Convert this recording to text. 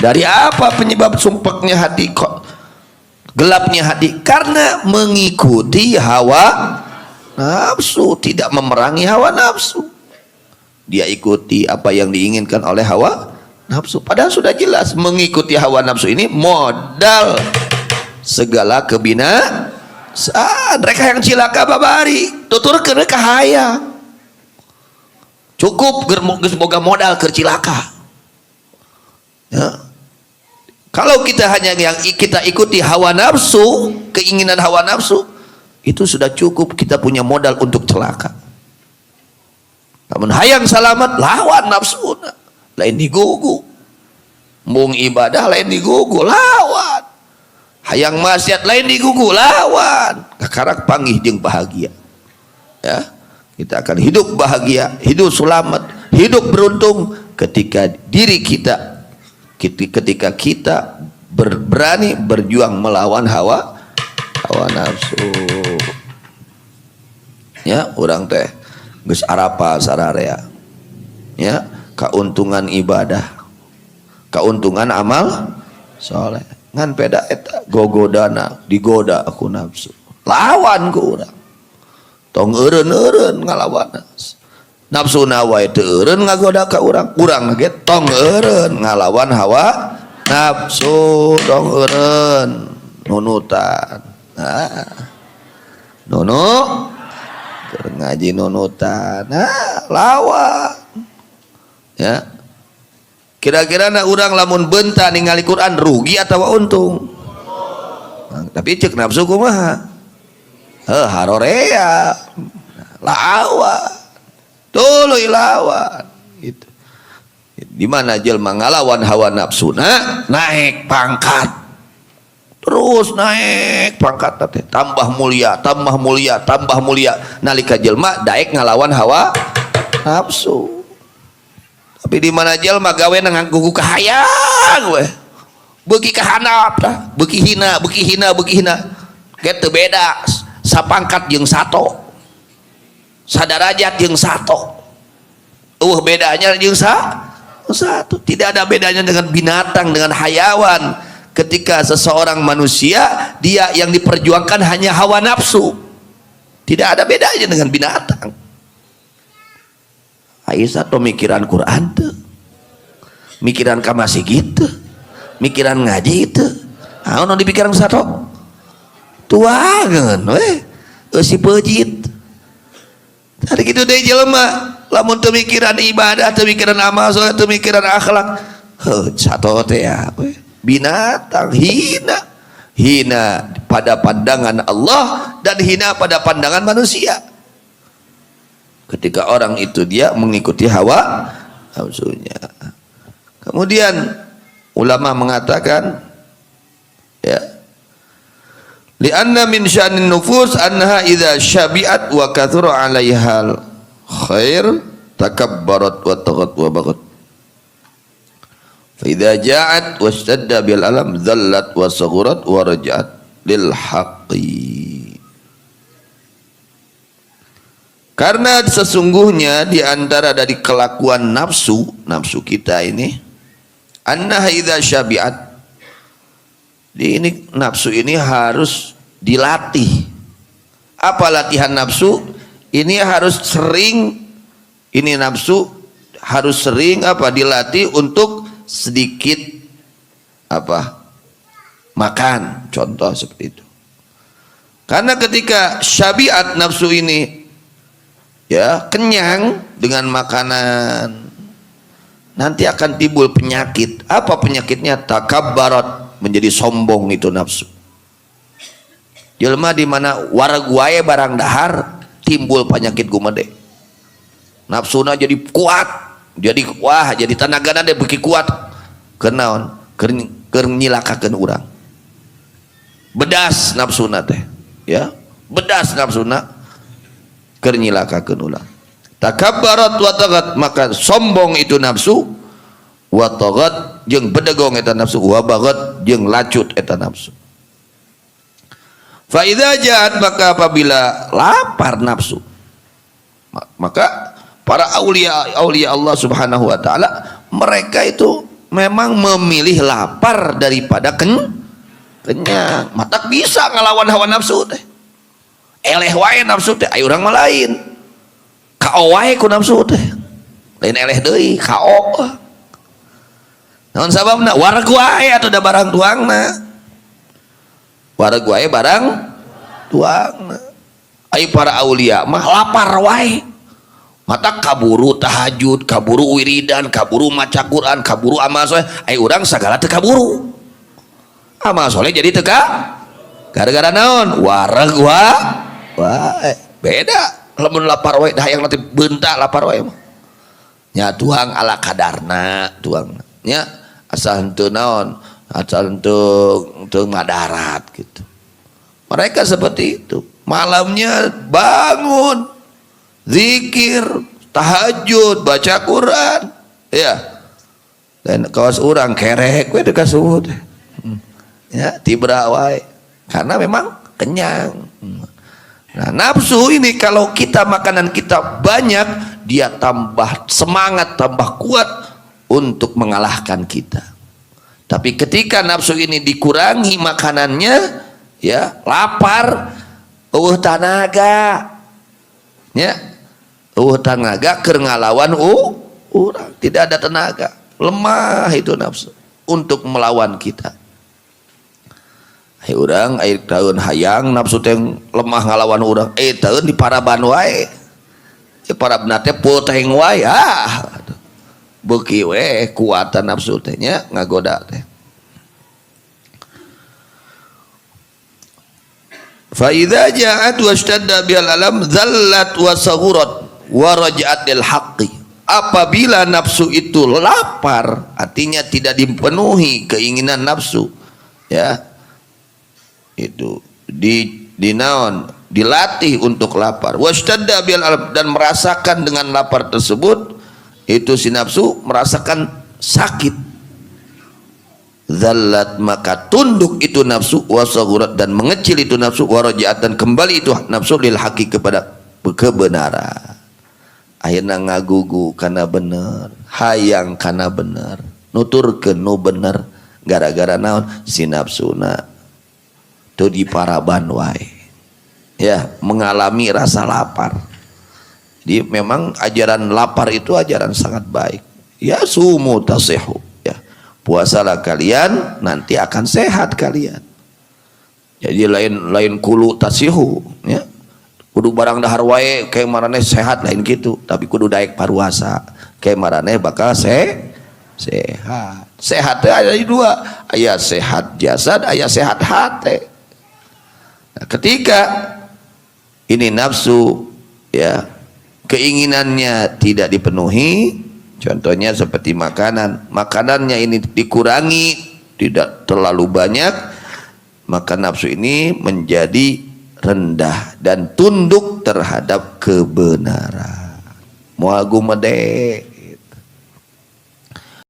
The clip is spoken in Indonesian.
Dari apa penyebab sumpeknya hati, kok gelapnya hati? Karena mengikuti hawa nafsu, tidak memerangi hawa nafsu. Dia ikuti apa yang diinginkan oleh hawa nafsu, padahal sudah jelas mengikuti hawa nafsu ini modal segala kebinasaan. Mereka yang cilaka babari tutur ke mereka hayang cukup semoga modal kercilaka ya. Kalau kita hanya yang kita ikuti hawa nafsu, keinginan hawa nafsu, itu sudah cukup kita punya modal untuk celaka. Namun hayang salamat lawan nafsu lain digugu, mung ibadah lain digugu lawan, hayang maksiat lain digugu lawan. Kakarak panggih jeung bahagia ya. Kita akan hidup bahagia, hidup selamat, hidup beruntung ketika diri kita, ketika kita berani berjuang melawan hawa nafsu ya. Orang teh geus arapa sararea ya, keuntungan ibadah, keuntungan amal soleh, ngan peda eta gogodana digoda aku nafsu, lawan ku urang tong eureun-eureun ngalawan nafsu wae teu eureun ngagoda ka urang, urang ge tong eureun ngalawan hawa nafsu, tong eureun nunutan. Nunu ngaji nunutan lawan ya. Kira-kira na urang lamun benta ningali Quran rugi atau untung? Tapi cek nafsu kumaha? Harorea lawan tuluy lawan gitu. Di mana jelma ngalawan hawa nafsuna naik pangkat, terus naik pangkat teh tambah mulia, tambah mulia, tambah mulia. Nalika jelma daek ngalawan hawa nafsu. Tapi di mana jelma gawe nang gugu kahayang we, beuki kahanap tah, beuki hina, beuki hina, beuki hina. Get teu beda sapangkat jeung sato, sadarajat jeung sato. Bedanya jeung satu. Tidak ada bedanya dengan binatang, dengan hayawan. Ketika seseorang manusia, dia yang diperjuangkan hanya hawa nafsu, tidak ada bedanya dengan binatang. Aisyah to mikiran Quran tuh, mikiran kamasi gitu, mikiran ngaji itu, no dipikiran satu tuangan weh si pejit tadi gitu deh jelema lamun teu mikiran ibadah, teu mikiran amal soleh, teu mikiran akhlak, satu teh ya binatang, hina pada pandangan Allah dan hina pada pandangan manusia. Ketika orang itu dia mengikuti hawa nafsunya. Kemudian ulama mengatakan ya, li'anna min sya'nin nufus annaha idza syabi'at wa kathura 'alaihal khair takabbarat wa taghat wa baghat. Fa idza ja'at wastadda bil alam dhallat wa saghurat wa raja'at lil haqqi. Karena sesungguhnya di antara dari kelakuan nafsu kita ini, annaha idza syabi'at, ini nafsu ini harus dilatih. Apa latihan nafsu? Ini harus sering, ini nafsu harus sering apa dilatih untuk sedikit apa makan, contoh seperti itu. Karena ketika syabiat nafsu ini ya kenyang dengan makanan, nanti akan timbul penyakit. Apa penyakitnya? Takabbarat, menjadi sombong itu nafsu. Jelma di mana warag wae barang dahar timbul penyakit gumede. Nafsuna jadi kuat, jadi wah jadi tanagana deh beki kuat. Kenaon? Keur nyilakakeun urang. Bedas nafsuna teh, ya. Bedas nafsuna keur nyilakakeun urang. Takabbarat wa taghat, maka sombong itu nafsu, wa taghat jeung bedegong eta nafsu, wa baghat jeung lacut eta nafsu. Fa idza ja'at, maka apabila lapar nafsu, maka para aulia Allah Subhanahu wa taala mereka itu memang memilih lapar daripada kenyang. Matak bisa ngelawan hawa nafsu teh. Eleh wae nafsu teh, aya urang mah lain. Kao wae ku nafsu teh. Lain eleh deui, kao. Naon sababna? Wareg wae atuh da barang tuangna. Wareg wae barang tuangna. Ai para aulia mah lapar wae. Mata kaburu tahajud, kaburu wiridan, kaburu maca Quran, kaburu amal soleh. Ai urang sagala teu kaburu. Amal soleh jadi teka. Gara-gara naon? Wareg wae. Beda. Lamun lapar wae dah yang nanti bentak lapar wae mah. Nya tuang ala kadarna, tuang. Nya asal henteu naon? Asal henteu madarat gitu. Mereka seperti itu. Malamnya bangun, zikir, tahajud, baca Quran, ya. Dan kawas orang kerek, we teu kasuhud, ya tibra wae, karena memang kenyang. Nah, nafsu ini kalau kita makanan kita banyak, dia tambah semangat, tambah kuat untuk mengalahkan kita. Tapi ketika nafsu ini dikurangi makanannya, ya lapar, tenaga, ya. Tenaga keur ngalawan urang, tidak ada tenaga, lemah itu nafsu untuk melawan kita. Urang air daun hayang nafsu teh lemah ngalawan urang, daun di paraban wae, parabna teh puteng wae, beuki we kuatan nafsu teh nya ngagoda teh. Fa idza ja'at washtadda bil alam dzallat wa saghurat wa raja'at lil haqqi. Apabila nafsu itu lapar, artinya tidak dipenuhi keinginan nafsu, ya, itu dinaon, dilatih untuk lapar. Washtadda bil alam, dan merasakan dengan lapar tersebut itu si nafsu merasakan sakit. Zallat, maka tunduk itu nafsu, wasaghurat, dan mengecil itu nafsu, warajaat, dan kembali itu nafsu lil haqi, kepada kebenaran. Akhirnya ngagugu karena bener, hayang karena bener, nuturkeun nu bener, gara-gara naon? Si nafsuna tuh di paraban wae, ya, mengalami rasa lapar. Jadi memang ajaran lapar itu ajaran sangat baik. Ya sumu tasihu, ya, puasalah kalian nanti akan sehat kalian. Jadi lain kulu tasihu, ya, kudu barang dahar wae kayak marane sehat lain gitu, tapi kudu daek paruasa kayak marane bakal sehat. Sehat ada dua, aya sehat jasad, aya sehat hati. Nah, ketika ini nafsu, ya, keinginannya tidak dipenuhi, contohnya seperti makanannya ini dikurangi, tidak terlalu banyak, maka nafsu ini menjadi rendah dan tunduk terhadap kebenaran. Moal gumede,